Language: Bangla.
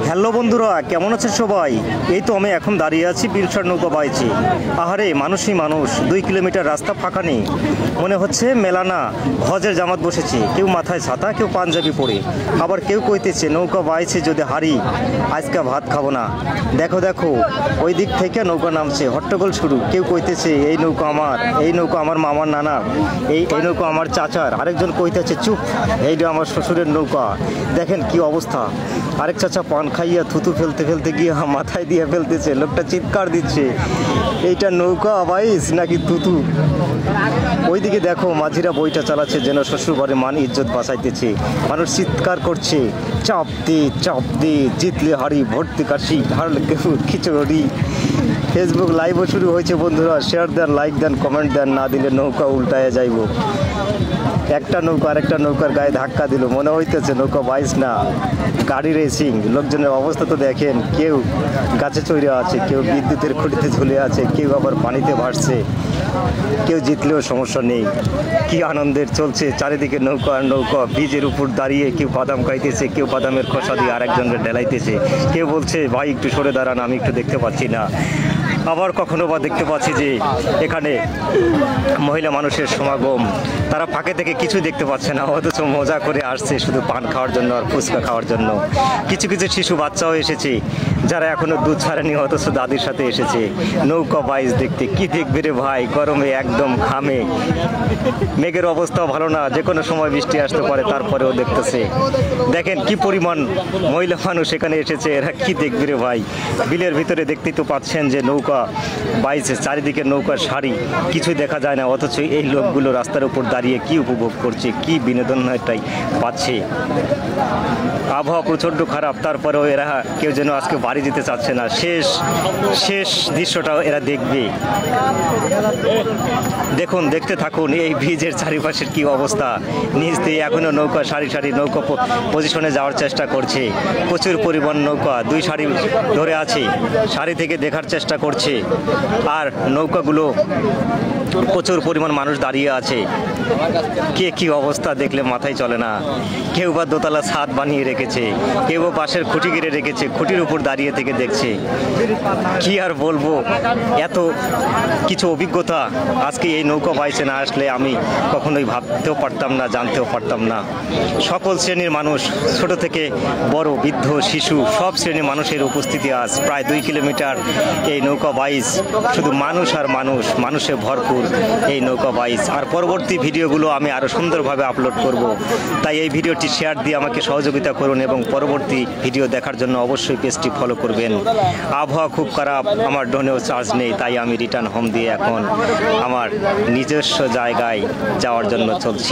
হ্যালো বন্ধুরা, কেমন আছেন সবাই? এই তো আমি এখন দাঁড়িয়ে আছি বিলসার নৌকা বাইছি। আহারে মানুষই মানুষ, 2 কিলোমিটার রাস্তা ফাঁকা নেই, মনে হচ্ছে মেলা না, হজের জামাত বসেছে। কেউ মাথায় ছাতা, কেউ পাঞ্জাবি পরে, আবার কেউ কইতেছে নৌকা বাইছে যদি হারি আজকে ভাত খাবো না। দেখো দেখো ওই দিক থেকে নৌকা নামছে, হট্টগোল শুরু। কেউ কইতেছে এই নৌকা আমার, এই নৌকা আমার মামার নানা, এই নৌকা আমার চাচার। আরেকজন কইতেছে চুপ, এইটা আমার শ্বশুরের নৌকা। দেখেন কি অবস্থা। আরেক চাচা পান খাইয়া থুতু ফেলতে ফেলতে গিয়ে মাথায় দিয়ে ফেলতেছে। লোকটা চিৎকার দিচ্ছে, এইটা নৌকা বাইস নাকি থুতু। ওইদিকে দেখো মাঝিরা বইটা চালাচ্ছে, যেন শ্বশুর বাড়ি মান ইজ্জত বাঁচাইতেছে। মানুষ চিৎকার করছে চাপ দে জিতলে হারি ভর্তি কাশি, হারলে কেউ খিচুড়ি। ফেসবুক লাইভও শুরু হয়েছে বন্ধুরা, শেয়ার দেন, লাইক দেন, কমেন্ট দেন, না দিলে নৌকা উল্টায় যাইব। একটা নৌকা আরেকটা নৌকার গায়ে ধাক্কা দিল, মনে হইতেছে নৌকা বাইস না, গাড়ি রেসিং। লোকজনের অবস্থা তো দেখেন, কেউ গাছে চড়ে আছে, কেউ বিদ্যুতের খুঁটিতে ঝুলে আছে, কেউ আবার পানিতে ভাসছে। কেউ জিতলেও সমস্যা নেই। কি আনন্দের চলছে চারিদিকে নৌকা আর নৌকা। বীজের উপর দাঁড়িয়ে কেউ বাদাম খাইতেছে, কেউ বাদামের খোসা দিয়ে আরেকজনকে ঢেলাইতেছে। কেউ বলছে ভাই একটু সরে দাঁড়ান, আমি একটু দেখতে পাচ্ছি না। আবার কখনো বা দেখতে পাচ্ছি যে এখানে মহিলা মানুষের সমাগম, তারা ফাঁকে থেকে কিছু দেখতে পাচ্ছে না, অথচ মজা করে আসছে শুধু পান খাওয়ার জন্য আর ফুচকা খাওয়ার জন্য। কিছু কিছু শিশু বাচ্চাও এসেছে, যারা এখনো দুধ ছাড়েনি, অথচ দাদির সাথে এসেছে নৌকা বাইচ দেখতে। কি দেখবে রে ভাই, গরমে একদম ঘামে। মেঘের অবস্থাও ভালো না, যে কোনো সময় বৃষ্টি আসতে পারে, তারপরেও দেখতেছে। দেখেন কি পরিমাণ মহিলা মানুষ এখানে এসেছে, এরা কি দেখবে রে ভাই। বিলের ভিতরে দেখতেই তো পাচ্ছেন যে নৌকা বাইছে, চারিদিকে নৌকার সারি, কিছুই দেখা যায় না, অথচ এই লোকগুলো রাস্তার উপর দাঁড়িয়ে কি উপভোগ করছে, কি বিনোদনটাই পাচ্ছে। আবহাওয়া প্রচণ্ড খারাপ, তারপরেও এরা কেউ যেন আজকে বাড়ি যেতে চাচ্ছে না। শেষ দৃশ্যটাও এরা দেখবে। দেখুন, দেখতে থাকুন এই ব্রিজের চারিপাশের কি অবস্থা। নিচ দিয়ে এখনো নৌকা সারি সারি নৌকা পজিশনে যাওয়ার চেষ্টা করছে। প্রচুর পরিমাণ নৌকা 2 সারি ধরে আছে, সারি থেকে দেখার চেষ্টা করছে। আর নৌকাগুলো প্রচুর পরিমাণ মানুষ দাঁড়িয়ে আছে। কি অবস্থা দেখলে মাথায় চলে না। কেউ বা দোতলা ছাদ বানিয়ে রেখেছে, কেউ বা পাশের খুঁটি গেড়ে রেখেছে, খুঁটির উপর দাঁড়িয়ে থেকে দেখছে। কি আর বলবো, এত কিছু অভিজ্ঞতা আজকে এই নৌকা বাইচে না আসলে আমি কখনোই ভাবতেও পারতাম না, জানতেও পারতাম না। সকল শ্রেণীর মানুষ, ছোট থেকে বড়, বৃদ্ধ, শিশু, সব শ্রেণীর মানুষের উপস্থিতি আজ প্রায় 2 কিলোমিটার এই নৌকা বাইচ। শুধু মানুষ আর মানুষ, মানুষে ভরপুর এই নৌকা বাইচ। আর পরবর্তী ভিডিওগুলো আমি আরও সুন্দরভাবে আপলোড করব, তাই এই ভিডিওটি শেয়ার দিয়ে আমাকে সহযোগিতা করুন এবং পরবর্তী ভিডিও দেখার জন্য অবশ্যই পেজটি ফলো করবেন। আবহাওয়া খুব খারাপ, আমার ড্রোনেও চার্জ নেই, তাই আমি রিটার্ন হোম দিয়ে এখন আমার নিজস্ব জায়গায় যাওয়ার জন্য চলছি।